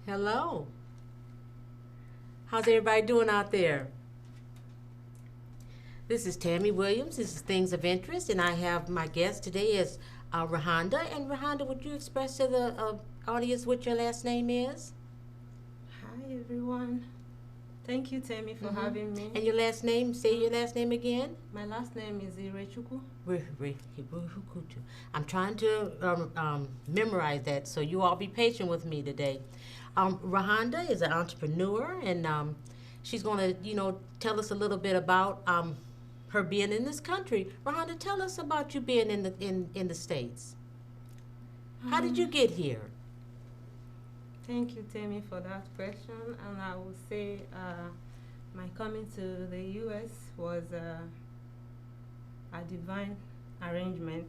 Hello. How's everybody doing out there? This is Tammy Williams. This is Things of Interest, and I have my guest today is Rahonda. And Rahonda, would you express to the audience what your last name is? Hi everyone. Thank you, Tammy, for having me. And your last name? Say your last name again. My last name is Irechuku. I'm trying to memorize that, so you all be patient with me today. Rahonda is an entrepreneur, and she's going to, tell us a little bit about her being in this country. Rahonda, tell us about you being in the States. How did you get here? Thank you, Tammy, for that question. And I will say my coming to the U.S. was a divine arrangement.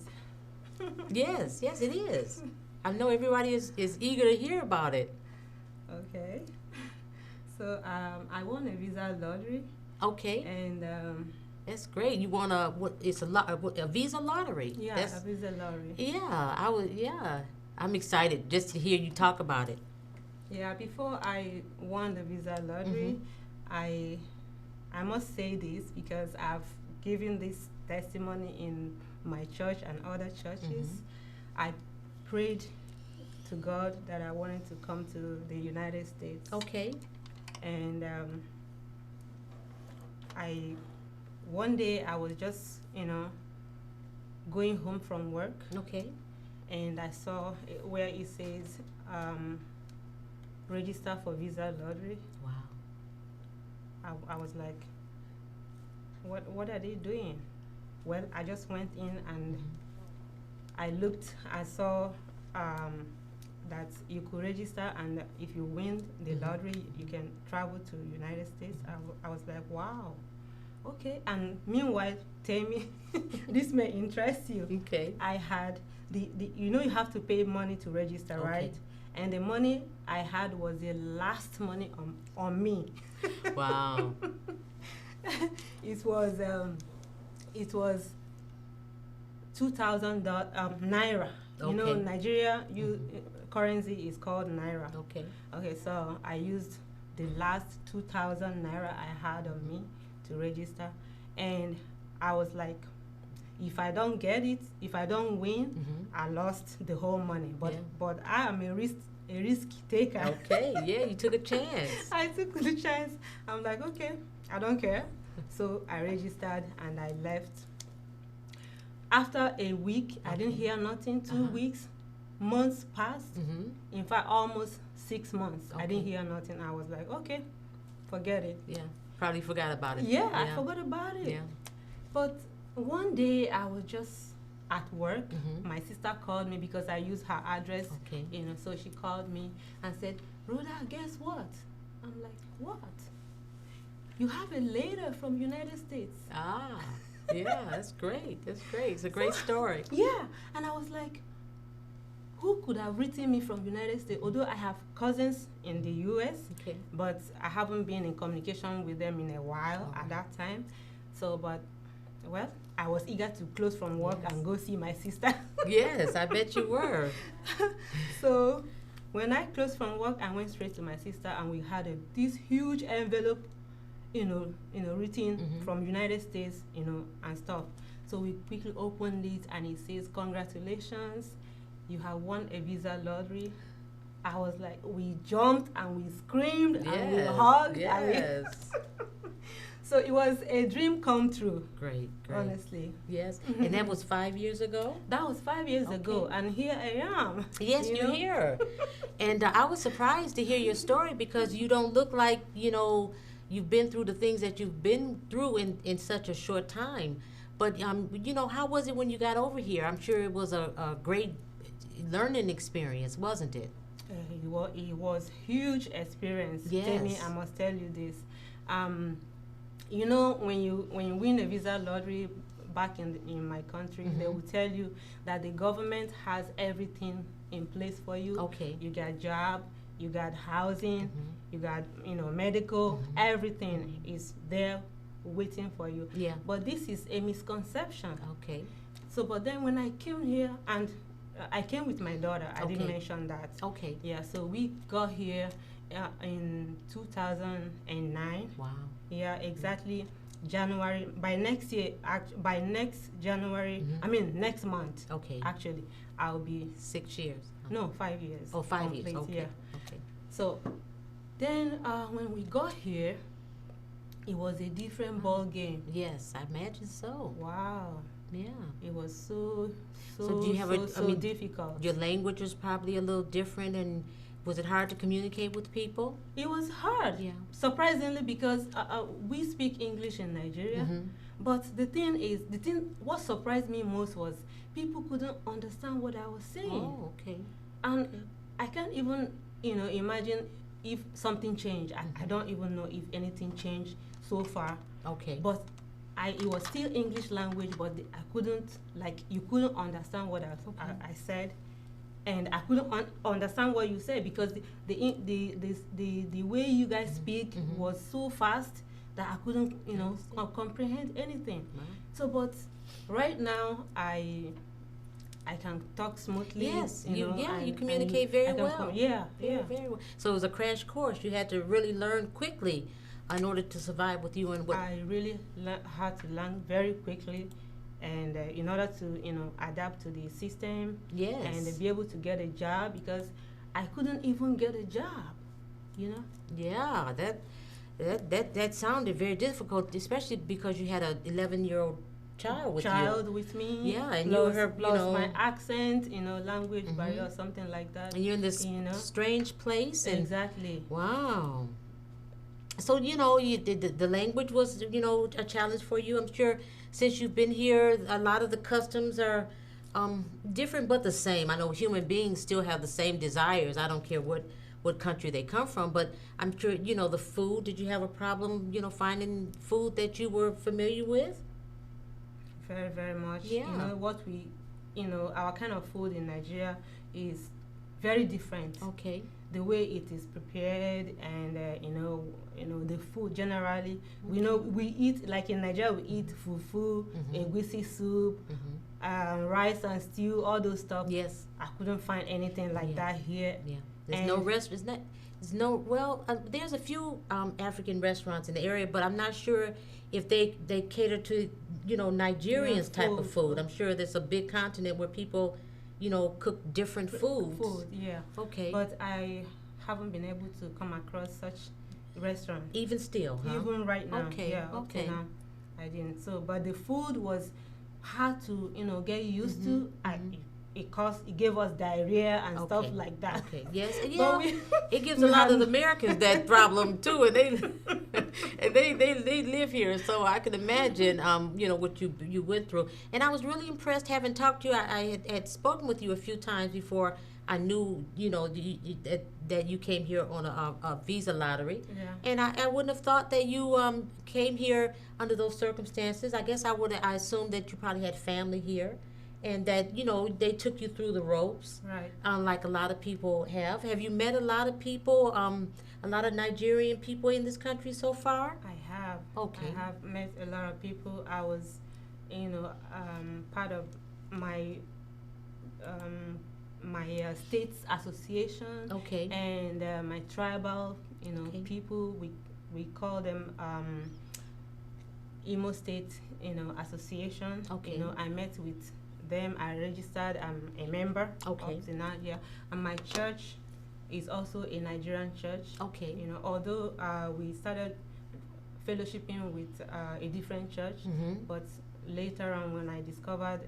Yes, it is. I know everybody is eager to hear about it. Okay. So I won a visa lottery. Okay. And that's great. You won a visa lottery. Yeah, a visa lottery. Yeah, I'm excited just to hear you talk about it. Yeah, before I won the visa lottery, I must say this because I've given this testimony in my church and other churches. I prayed to God that I wanted to come to the United States. Okay. And one day I was just, going home from work. Okay. And I saw where it says, register for visa lottery. Wow. I was like, what are they doing? Well, I just went in and I looked. I saw that you could register, and if you win the lottery, you can travel to United States. I was like, wow, okay. And meanwhile, Tammy, this may interest you. Okay. I had you have to pay money to register, right? And the money I had was the last money on me. Wow. It was 2,000 naira. Okay. You know, Nigeria currency is called naira. Okay. Okay, so I used the last 2,000 naira I had on me to register, and I was like, if I don't get it, if I don't win, I lost the whole money. But I am a risk taker. Okay, yeah, you took a chance. I took the chance. I'm like, okay, I don't care. So I registered and I left. After a week, I didn't hear nothing. 2 weeks, months passed. In fact, almost 6 months. I didn't hear nothing. I was like, okay, forget it. Yeah, probably forgot about it. Yeah, I forgot about it. Yeah. But one day I was just at work. My sister called me because I used her address. Okay. So she called me and said, Rhoda, guess what? I'm like, what? You have a letter from United States. Ah, yeah, that's great. That's great. It's a great story. Yeah, and I was like, who could have written me from United States? Although I have cousins in the U.S., but I haven't been in communication with them in a while at that time. So, well, I was eager to close from work and go see my sister. Yes, I bet you were. So when I closed from work, I went straight to my sister, and we had this huge envelope, written from United States, and stuff. So we quickly opened it, and it says, congratulations, you have won a visa lottery. I was like, we jumped and we screamed and we hugged. Yes. So it was a dream come true. Great. Honestly. Yes. And that was 5 years ago? That was 5 years ago, and here I am. Yes, you're here. And I was surprised to hear your story because you don't look like, you've been through the things that you've been through in such a short time. But, how was it when you got over here? I'm sure it was a great learning experience, wasn't it? It was huge experience. Yes. Tammy, I must tell you this. When you win a visa lottery back in my country, they will tell you that the government has everything in place for you. Okay. You got job, you got housing, you got medical, everything is there waiting for you. Yeah. But this is a misconception. Okay. So, but then when I came here, and I came with my daughter. I didn't Okay. mention that. Okay. Yeah, so we got here in 2009. Wow. Yeah, exactly. January by next year. By next January, I mean next month. Okay. Actually, I'll be 6 years. no 5 years. Oh, 5 years. complete, Okay. Yeah. Okay. So then when we got here, it was a different ball game. Yes, I imagine so. Wow, Yeah. it was so do you have difficult. your language was probably a little different, and was it hard to communicate with people? It was hard, Yeah. surprisingly, because we speak English in Nigeria. Mhm. But what surprised me most was people couldn't understand what I was saying. Oh, okay. And Okay. I can't even, imagine if something changed. I don't even know if anything changed so far. Okay. But it was still English language, but I couldn't, you couldn't understand what I said. And I couldn't understand what you said because the way you guys speak was so fast that I couldn't, comprehend anything. Right. So, but right now I can talk smoothly. Yes, you you communicate very well. Yeah, Very well. So it was a crash course. You had to really learn quickly in order to survive with you and what. I really had to learn very quickly, and in order to adapt to the system. Yes. And be able to get a job because I couldn't even get a job. Yeah, that sounded very difficult, especially because you had a 11-year-old child with me. Yeah, and plus, you were plus my accent, language barrier or something like that. and you're in this strange place. And exactly. Wow. So you did the language was a challenge for you. I'm sure since you've been here, a lot of the customs are different but the same. I know human beings still have the same desires. I don't care what country they come from, but I'm sure the food. Did you have a problem finding food that you were familiar with? Very, very much. Yeah. Our kind of food in Nigeria is very different. Okay. The way it is prepared and the food generally. We eat like in Nigeria we eat fufu, egusi soup, rice and stew, all those stuff. Yes. I couldn't find anything like that here. Yeah. There's no restaurant. There's a few African restaurants in the area, but I'm not sure if they cater to Nigerians type of food. I'm sure there's a big continent where people cook different foods. Food, yeah. Okay. But I haven't been able to come across such restaurant. Even still, huh? Even right now. Okay. Yeah. Okay. Up to now, I didn't. So, but the food was hard to get used to. It gave us diarrhea and stuff like that. Okay. Yes. But Yeah. It gives a lot of the Americans that problem too, and they live here, so I can imagine what you went through. And I was really impressed having talked to you. I had spoken with you a few times before I knew that you came here on a visa lottery. Yeah. And I wouldn't have thought that you came here under those circumstances. I guess I assumed that you probably had family here. And that they took you through the ropes, Right. Like a lot of people have. Have you met a lot of people, a lot of Nigerian people in this country so far? I have. Okay. I have met a lot of people. I was, part of my state's association. Okay. And my tribal, Okay. people. We call them Imo State, association. Okay. I met with them. I registered. I'm a member. Okay. Of the Nigeria, and my church is also a Nigerian church. Okay. Although we started fellowshipping with a different church, but later on when I discovered,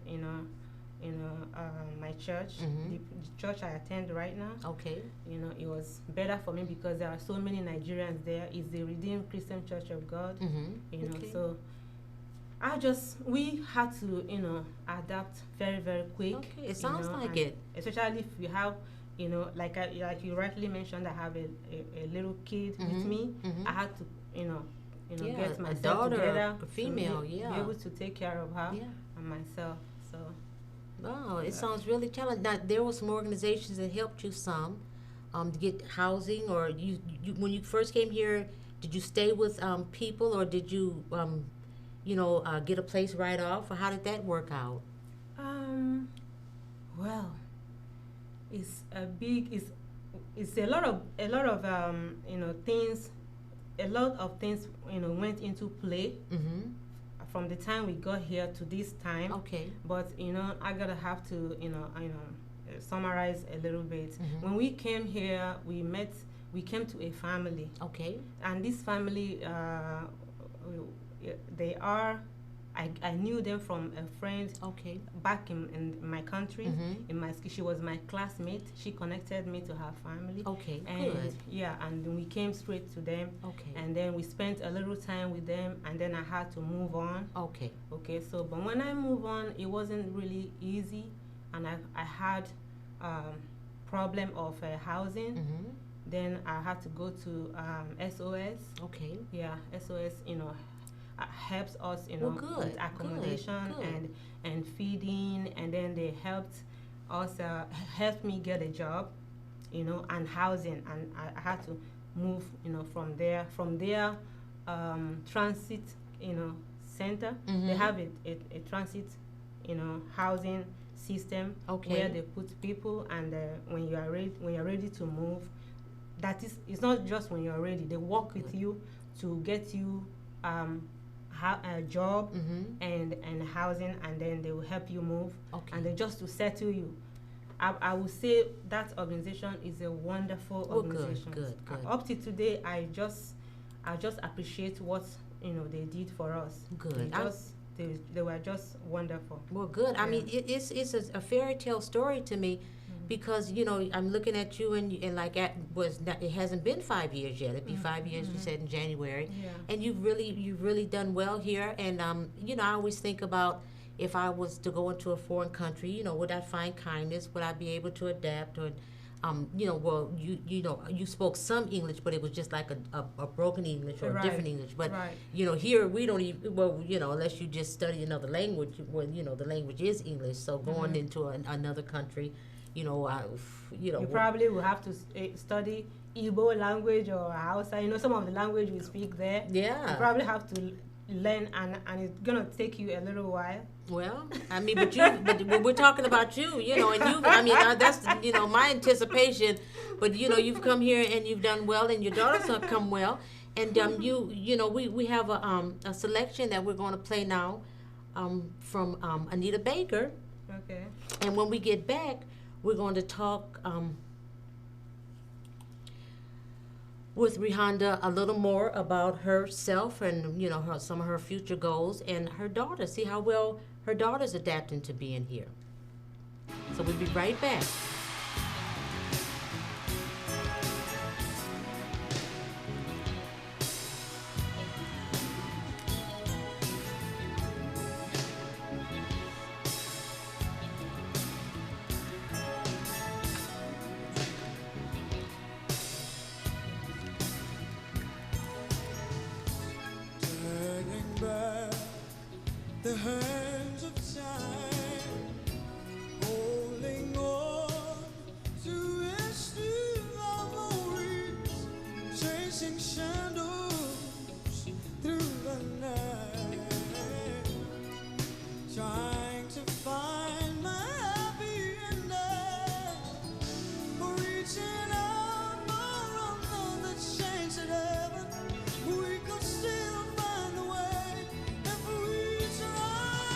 my church, the church I attend right now, Okay. it was better for me because there are so many Nigerians there. It's the Redeemed Christian Church of God, Okay. so we had to, adapt very, very quick. Okay. It sounds like and it. especially if you have, like you rightly mentioned, I have a little kid with me. I had to, Yeah, get a myself daughter, together, a female, be yeah. able to take care of her Yeah. and myself. So Wow, it sounds really challenging. Now, there were some organizations that helped you some to get housing, or you when you first came here, did you stay with people, or did you get a place right off, or how did that work out? well, It's a big. It's a lot of things. A lot of things went into play Mm-hmm. from the time we got here to this time. Okay. But I gotta have to summarize a little bit. Mm-hmm. When we came here, we came to a family, Okay. and this family, they are. I knew them from a friend Okay. back in my country. Mm-hmm. She was my classmate. She connected me to her family. Okay. And Good. yeah, and then we came straight to them, Okay. and then we spent a little time with them, and then I had to move on. Okay. Okay, so but when I moved on, it wasn't really easy, and I had problem of housing. Mm-hmm. Then I had to go to SOS. Okay. Yeah, SOS, helps us, Well, good, with accommodation good. and feeding, and then they helped us, helped me get a job, and housing, and I had to move, from there, transit, center. Mm-hmm. They have a transit, housing system Okay. where they put people, and when you're ready to move, that is, it's not just when you're ready. They work with you to get you a job Mm-hmm. and housing, and then they will help you move, Okay. and they just to settle you. I would say that organization is a wonderful Well, good, organization. good. Up to today, I just appreciate what they did for us. Good. They were just wonderful. Well, good. I Yeah. mean, it's a fairy tale story to me, because I'm looking at you, and like it hasn't been 5 years yet. It'd be 5 years, you said, in January, Yeah. and you've really done well here. And I always think about, if I was to go into a foreign country, would I find kindness? Would I be able to adapt? Or well, you spoke some English, but it was just like a broken English, or a Right. different English. But Right. here we don't even, well, unless you just study another language, well, the language is English. So going into another country, You probably will have to study Igbo language or Hausa. Some of the language we speak there. Yeah. You probably have to learn, and it's gonna take you a little while. Well, I mean, but we're talking about you, and you. I mean, that's my anticipation. But you've come here and you've done well, and your daughters have come well, and we have a selection that we're going to play now, from Anita Baker, Okay. and when we get back, we're going to talk with Rihanda a little more about herself, and some of her future goals, and her daughter. See how well her daughter's adapting to being here. So we'll be right back. Turning back the hands of time, holding on to its new memories, chasing shadows through the night, trying to find my happy ending, reaching out for another chance at heaven. We could still find a way if we try.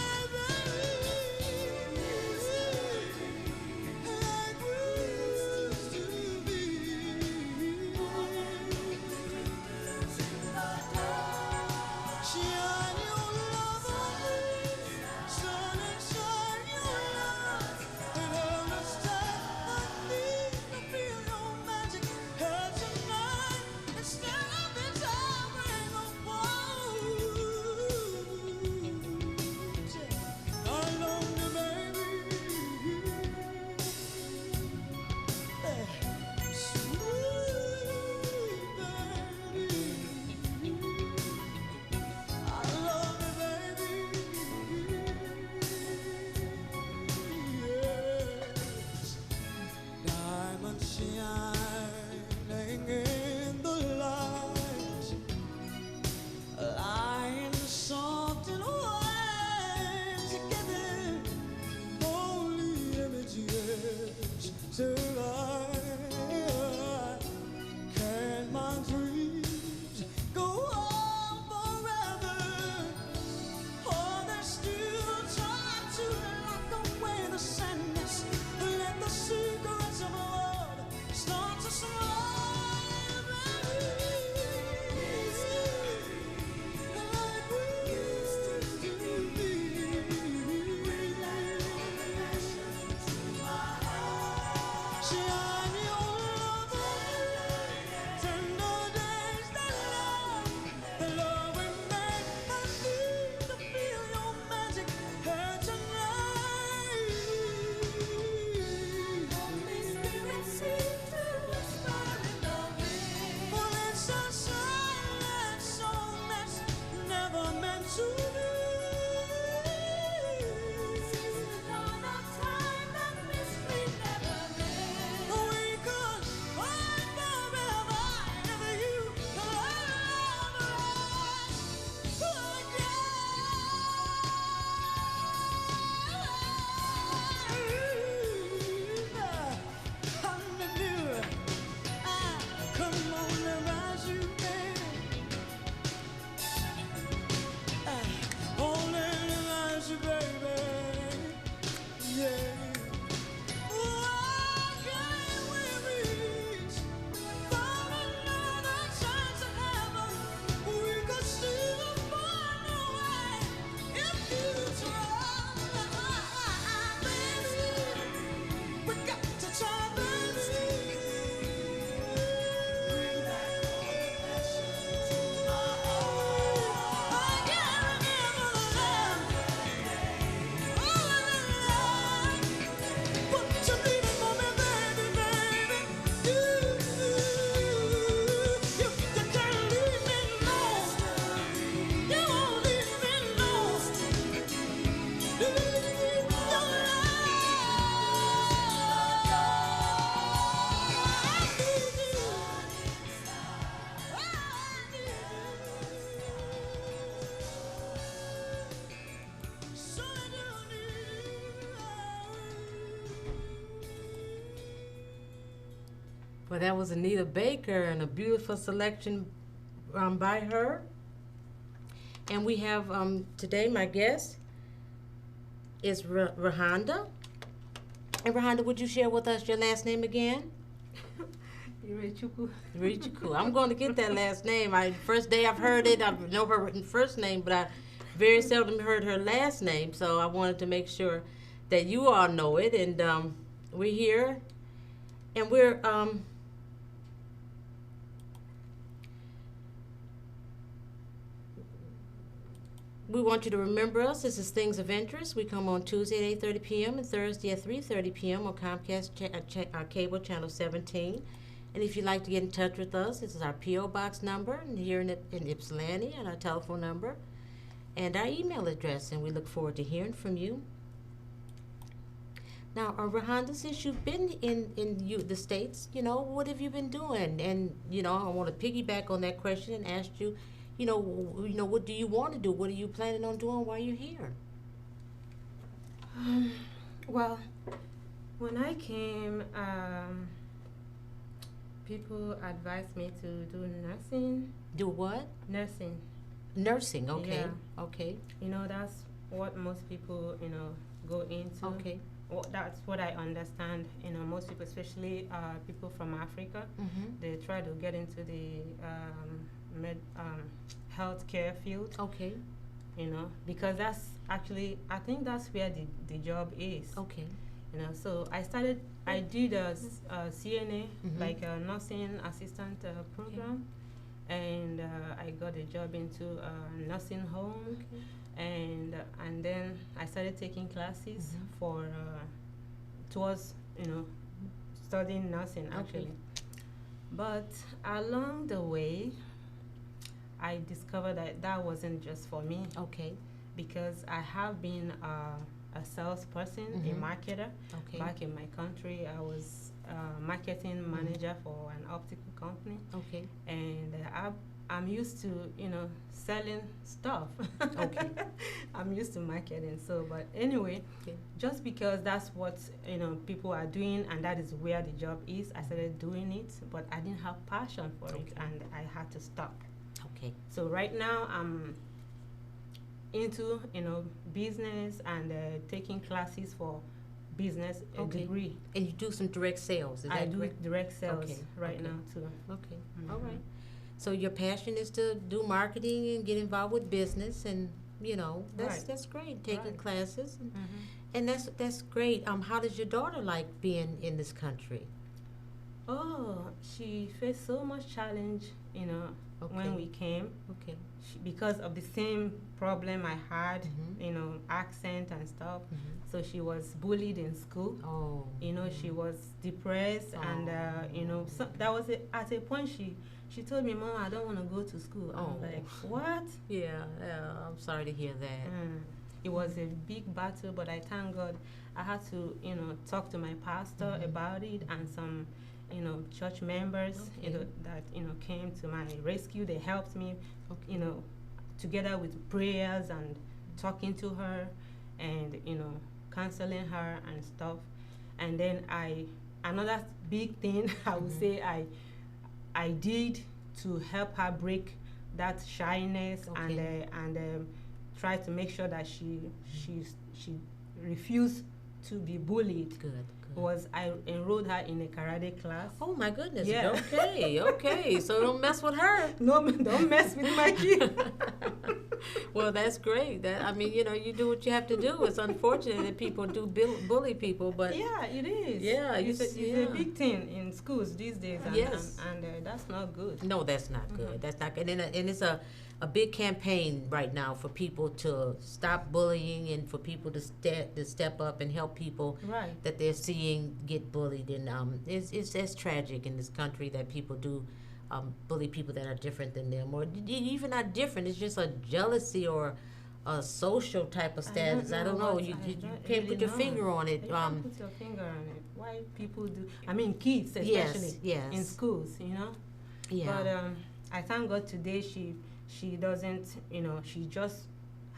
Well, that was Anita Baker and a beautiful selection by her. And we have today my guest is Rahonda. And Rahonda, would you share with us your last name again? Irichukwu. I'm going to get that last name. First day I've heard it, I know her first name, but I very seldom heard her last name. So I wanted to make sure that you all know it. And we're here, and we want you to remember us. This is Things of Interest. We come on Tuesday at 8:30 p.m. and Thursday at 3:30 p.m. on Comcast cable channel 17. And if you'd like to get in touch with us, this is our P.O. Box number and here in Ypsilanti, and our telephone number and our email address. And we look forward to hearing from you. Now, Rahonda, since you've been in the States, what have you been doing? And, I want to piggyback on that question and ask you, what do you want to do? What are you planning on doing while you're here? Well, when I came, people advised me to do nursing. Do what? Nursing. Nursing, okay. Yeah. Okay. That's what most people, go into. Okay. Well, that's what I understand. Most people, especially people from Africa, they try to get into the healthcare field. Okay. Because that's actually, I think that's where the job is. Okay. So I did a CNA, like a nursing assistant program, and I got a job into a nursing home, and then I started taking classes for towards studying nursing actually. But along the way, I discovered that wasn't just for me. Okay. Because I have been a salesperson, a marketer. Okay. Back in my country, I was a marketing manager for an optical company. Okay. And I'm used to, selling stuff. Okay. I'm used to marketing. So, but anyway, just because that's what, people are doing and that is where the job is, I started doing it, but I didn't have passion for it and I had to stop. Okay. So right now I'm into, business and taking classes for business Okay. degree. And you do some direct sales, is I that do correct? direct sales Okay, right okay. now too. Okay, Mhm. all right. So your passion is to do marketing and get involved with business, and that's Right. that's great. Taking Right. classes, Mhm. and that's great. How does your daughter like being in this country? Oh, she faced so much challenge, Okay. when we came. Okay. Because of the same problem I had, Mhm. accent and stuff. Mhm. So she was bullied in school. Oh. She was depressed, and so that was it. At a point, she told me, "Mom, I don't want to go to school." Oh. I'm like, "What?" Yeah, yeah. I'm sorry to hear that. It was a big battle, but I thank God I had to, talk to my pastor about it, and some, church members, Okay. that, came to my rescue. They helped me, Okay. together with prayers and talking to her, and, counseling her and stuff. And then another big thing I would say I did to help her break that shyness, Okay. and try to make sure that she refused to be bullied, Good. was I enrolled her in a karate class. Oh my goodness. Yeah. Okay. Okay. So don't mess with her. No, don't mess with my kid. Well, that's great. You do what you have to do. It's unfortunate that people do bully people, but Yeah, it is. Yeah, it's yeah. a big thing in schools these days, and, Yes. and that's not good. no, that's not good. That's not good. And it's a big campaign right now for people to stop bullying and for people to step up and help people Right. that they're seeing get bullied. And it's tragic in this country that people do bully people that are different than them, or even not different. It's just a jealousy or a social type of status. I don't know. You don't can't really put your know. finger on it. You can't put your finger on it. Why people do? I mean, kids especially Yes. in schools, Yeah. But I thank God today she doesn't, she just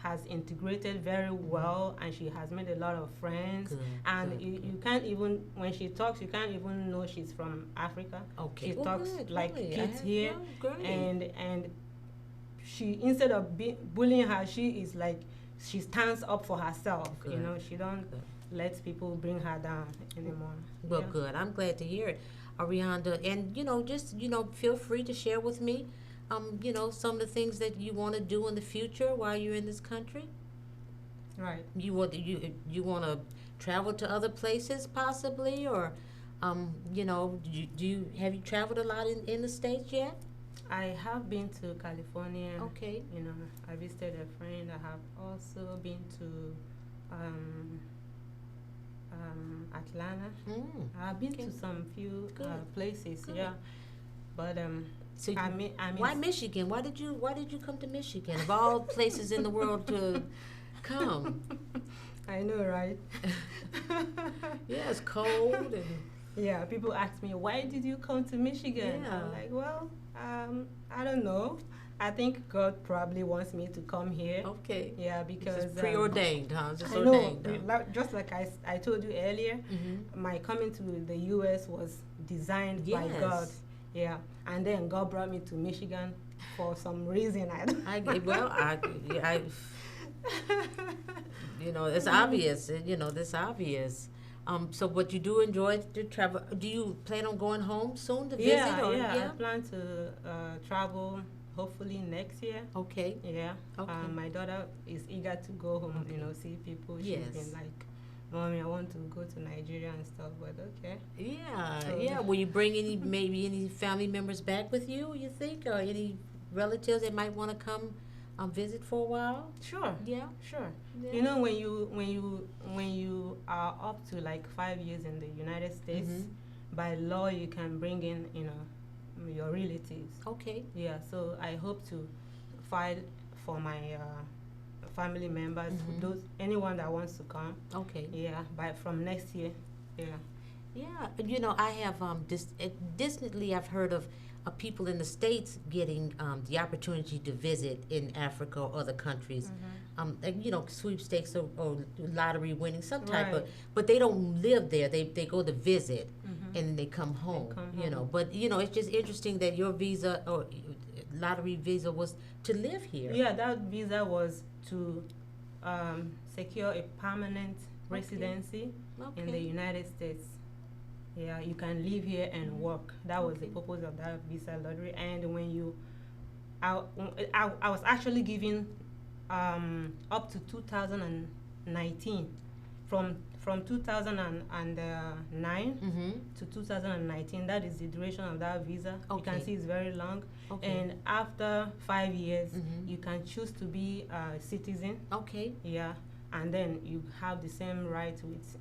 has integrated very well, and she has made a lot of friends. Good, And good, you can't even, when she talks, you can't even know she's from Africa. Okay. She Well, talks good, like really. kids here, Great. and she, instead of bullying her, she is like, she stands up for herself. Good. She don't Good. let people bring her down anymore. Well, Yeah. good. I'm glad to hear it, Arianda. And just feel free to share with me, some of the things that you want to do in the future while you're in this country. Right. You want to travel to other places possibly, or have you traveled a lot in the States yet? I have been to California. Okay. I visited a friend. I have also been to Atlanta. I've been Okay. to some few Good. places. Good. Yeah, but So I mean, why Michigan? Why did you come to Michigan of all places in the world to come? I know, right? Yeah, it's cold and Yeah, people ask me, why did you come to Michigan? Yeah. I'm like, well, I don't know. I think God probably wants me to come here. okay. Yeah, It's because just preordained, huh? Just I know, ordained. Huh? just like I told you earlier, my coming to the U.S. was designed by Yes. God. Yeah, and then God brought me to Michigan for some reason. I don't. It's obvious. That's obvious. So, what you do enjoy to travel? Do you plan on going home soon to visit? I plan to travel hopefully next year. Okay. Yeah. Okay. My daughter is eager to go home. Okay. See people. She's Yes. been like, Mommy, I want to go to Nigeria and stuff. But okay. Yeah. So- Yeah. Will you bring maybe any family members back with you? You think, or any relatives that might want to come visit for a while? Sure. Yeah. Sure. Yeah. When you are up to like 5 years in the United States, by law you can bring in your relatives. Okay. Yeah. So I hope to file for my family members, anyone that wants to come. Okay. Yeah. From next year. Yeah. Yeah, I have distantly I've heard of people in the States getting the opportunity to visit in Africa or other countries. Sweepstakes or lottery winning, some type of, Right. but they don't live there. They go to visit and they come home. come home. But it's just interesting that your visa or lottery visa was to live here. Yeah, that visa was to secure a permanent residency. in the Okay. United States. Yeah, you can live here and work. That was the Okay. purpose of that visa lottery. And when you, I was actually given up to 2019, from 2009 Mm-hmm. to 2019. That is the duration of that visa. You Okay. can see it's very long. Okay. And after 5 years, Mhm. you can choose to be a citizen. Okay. Yeah, and then you have the same right with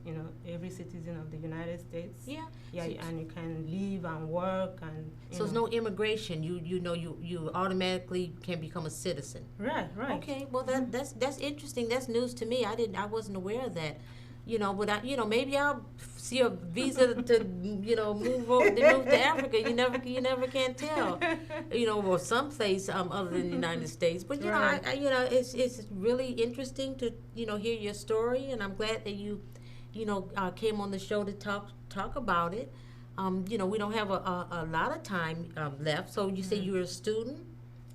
every citizen of the United States. Yeah. Yeah, So, and you can live and work and. so there's no immigration. You automatically can become a citizen. Right. Okay, well that's interesting. That's news to me. I wasn't aware of that. But maybe I'll see a visa to move to Africa. You never can tell. Or someplace other than the United States. But Right. it's really interesting to hear your story, and I'm glad that you came on the show to talk about it. We don't have a lot of time left. So you say you're a student.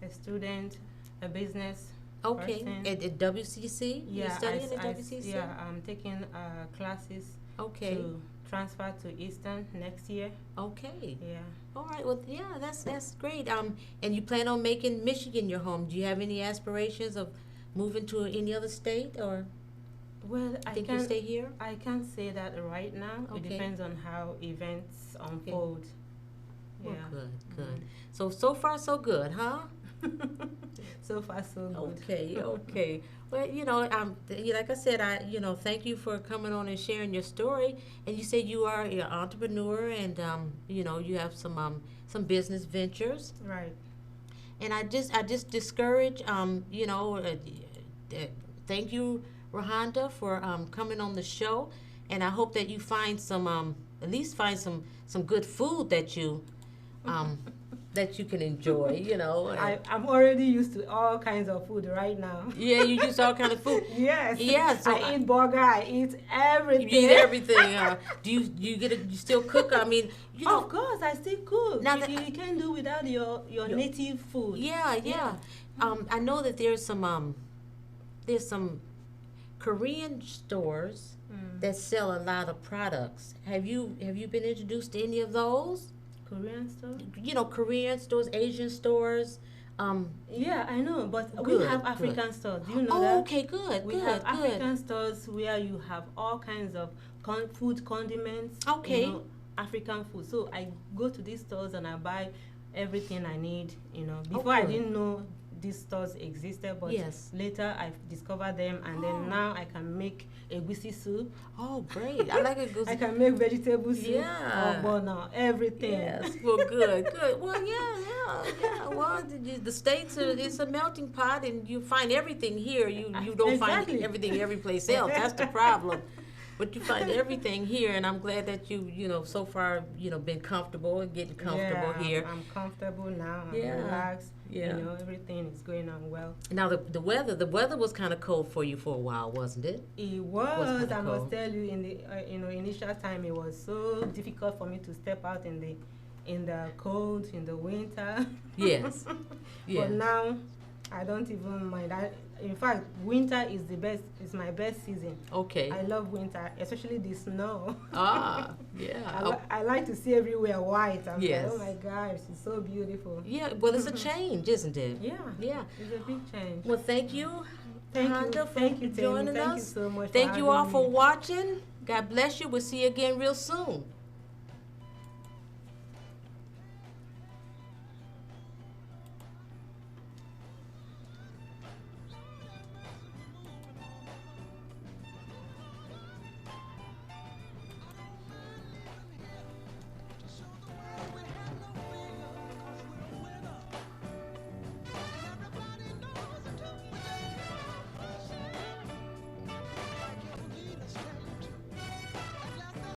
A student, a business. Okay, Person. at WCC? Yeah, You're studying at WCC? yeah, I'm taking classes Okay, to transfer to Eastern next year. okay. Yeah. All right, well, yeah, that's great. And you plan on making Michigan your home. Do you have any aspirations of moving to any other state, or Well, I think you can't. stay here? I can't say that right now. It Okay. depends on how events unfold. Well, Yeah. good. So far so good, huh? So far, so good. Okay. Well, like I said, thank you for coming on and sharing your story. And you said you are an entrepreneur, and you have some business ventures. Right. And I just discourage, thank you, Rahonda, for coming on the show. And I hope that you find at least find some good food that you that you can enjoy. I'm already used to all kinds of food right now. Yeah, you use all kind of food. Yes. Yeah, so I eat burger. I eat everything. you eat everything. Do you still cook? I mean, Of course, I still cook. Now You can't do without your native food. Yeah. I know that there's some Korean stores that sell a lot of products. Have you been introduced to any of those? Korean stuff. Korean stores, Asian stores. Yeah, I know, but Good, we have good. African stores. Do you know Oh, that? okay, good, We good, have good. African stores where you have all kinds of food condiments. Okay. African food. So I go to these stores and I buy everything I need. Before I good. didn't know these stores existed, but Yes. later I discovered them, and then now I can make egusi soup. Oh, great! I like a good. I can make vegetable soup. Yeah. Now everything. Yes. Well, good. Well, yeah. Well, the states it's a melting pot, and you find everything here. You don't find Exactly. everything every place else. That's the problem. But you find everything here, and I'm glad that you so far been comfortable and getting comfortable Yeah, here. I'm comfortable now. I'm Yeah. relaxed. Yeah. Everything is going on well. Now the weather was kind of cold for you for a while, wasn't it? It Was was. kinda I must cold. tell you, in the initial time, it was so difficult for me to step out in the cold, in the winter. Yes. Yeah. But now, I don't even mind. In fact, winter is my best season. Okay. I love winter, especially the snow. Yeah. I like to see everywhere white. I'm Yes. like, oh my gosh, it's so beautiful. Yeah. Well, it's a change, isn't it? Yeah. Yeah. It's a big change. Well, thank you, Thank Honda, you. for Thank you, Tammy. joining Thank you us. so much. Thank you all having for me. watching. God bless you. We'll see you again real soon.